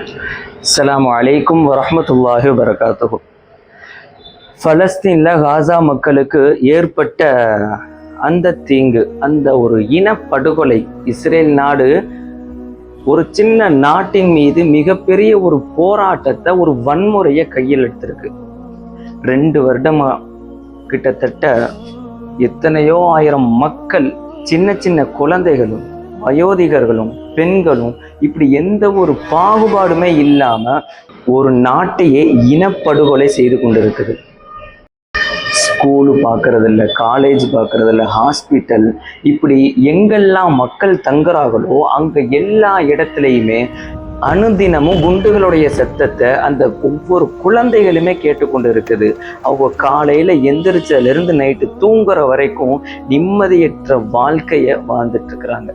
அஸ்ஸலாமு அலைக்கும் வரஹ்மத்துல்லாஹி வபரகாத்துஹு. பலஸ்தீன்ல காசா மக்களுக்கு ஏற்பட்ட அந்த தீங்கு, அந்த ஒரு இனப்படுகொலை, இஸ்ரேல் நாடு ஒரு சின்ன நாட்டின் மீது மிகப்பெரிய ஒரு போராட்டத்தை, ஒரு வன்முறையை கையில் எடுத்திருக்கு. 2 வருடமா கிட்டத்தட்ட எத்தனையோ ஆயிரம் மக்கள், சின்ன சின்ன குழந்தைகளும் வயோதிகர்களும் பெண்களும் இப்படி எந்த ஒரு பாகுபாடுமே இல்லாம ஒரு நாட்டையே இனப்படுகொலை செய்து கொண்டிருக்குது. ஸ்கூலு பார்க்கறதில்ல, காலேஜ் பார்க்கறதில்ல, ஹாஸ்பிட்டல், இப்படி எங்கெல்லாம் மக்கள் தங்குறாங்களோ அங்க எல்லா இடத்துலையுமே அனுதினமும் குண்டுகளுடைய சத்தத்தை அந்த ஒவ்வொரு குழந்தைகளுமே கேட்டுக்கொண்டு இருக்குது. அவங்க காலையில எந்திரிச்சதுல இருந்து நைட்டு தூங்குற வரைக்கும் நிம்மதியற்ற வாழ்க்கைய வாழ்ந்துட்டு இருக்கிறாங்க.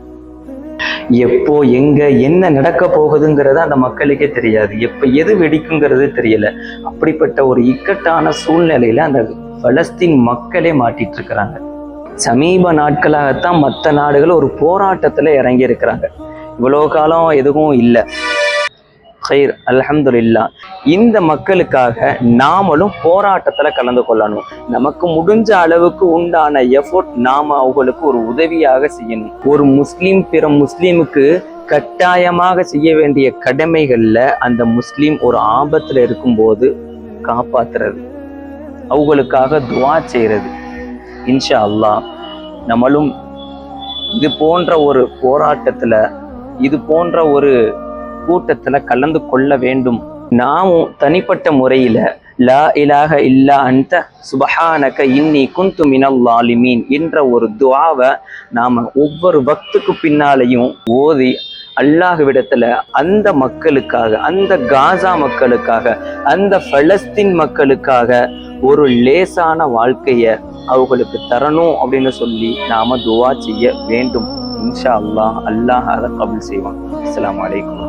எப்போ எங்க என்ன நடக்க போகுதுங்கிறது அந்த மக்களுக்கே தெரியாது. எப்ப எது வெடிக்குங்கிறது தெரியல. அப்படிப்பட்ட ஒரு இக்கட்டான சூழ்நிலையில அந்த பலஸ்தீன் மக்களே மாட்டிட்டு இருக்கிறாங்க. சமீப நாட்களாகத்தான் மற்ற நாடுகள் ஒரு போராட்டத்துல இறங்கி இருக்கிறாங்க. இவ்வளவு காலம் எதுவும் இல்லை. ஹைர், அல்ஹம்துலில்லாஹ். இந்த மக்களுக்காக நாமளும் போராட்டத்துல கலந்து கொள்ளணும். நமக்கு முடிஞ்ச அளவுக்கு உண்டான எஃபோர்ட் நாம அவங்களுக்கு ஒரு உதவியாக செய்யணும். ஒரு முஸ்லீம் பிற முஸ்லீமுக்கு கட்டாயமாக செய்ய வேண்டிய கடமைகள்ல அந்த முஸ்லீம் ஒரு ஆபத்துல இருக்கும்போது காப்பாத்துறது, அவங்களுக்காக துவா செய்யறது. இன்ஷா அல்லாஹ் நம்மளும் இது போன்ற ஒரு போராட்டத்துல, இது போன்ற ஒரு கூட்டத்துல கலந்து கொள்ள வேண்டும். நாமும் தனிப்பட்ட முறையில லா இலாஹ இல்லா அன்த சுபஹானக இன்னி குன்து மினல் ஸாலிமீன் என்ற ஒரு துஆவை நாம ஒவ்வொரு வக்துக்கு பின்னாலையும் ஓதி அல்லாஹ்விடத்துல அந்த மக்களுக்காக, அந்த காசா மக்களுக்காக, அந்த பலஸ்தீன் மக்களுக்காக ஒரு லேசான வாழ்க்கைய அவங்களுக்கு தரணும் அப்படின்னு சொல்லி நாம துஆ செய்ய வேண்டும். இன்ஷா அல்லாஹ், அல்லாஹ் அதை கபூல் செய்வான். அஸ்ஸலாமு அலைக்கும்.